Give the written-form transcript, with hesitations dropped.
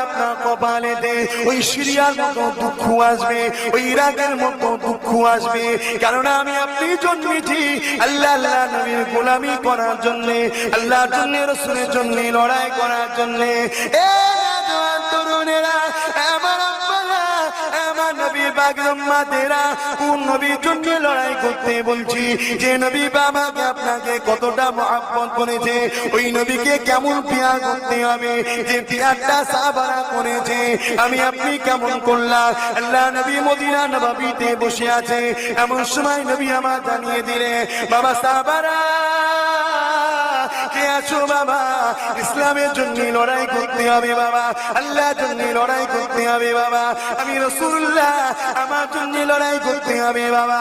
আপনার কপালেতে ওই সিরিয়ার মতো দুঃখ আসবে, ওই ইরাকের মতো দুঃখ আসবে। কারণ আমি আপনি জন্মেছি আল্লাহ নবীর গোলামি করার জন্য, আল্লাহর জন্য, রাসূলের জন্য লড়াই করার জন্য। এ নওজোয়ান তরুণেরা, আমার আব্বারা, আমার নবী পাক উম্মতেরা, কোন নবীর জন্য লড়াই করতে বলছি? যে নবী বাবাকে আপনাকে কতটা মহব্বত করেছে, ওই নবীকে কেমন পিয়ার করতে হবে, যে পিয়ারটা সাহাবারা করেছে। আমি আপনি কেমন করলাম? আল্লাহ নবী মদিনা নববীতে বসে আছে, এমন সময় নবী আমার জানিয়ে দিলে, বাবা সাহাবারা কে আছো বাবা? ইসলামের জন্য লড়াই করতে হবে বাবা, আল্লাহর জন্য লড়াই করতে হবে বাবা, আমি রাসূলুল্লাহ আমার জন্য লড়াই করতে হবে বাবা।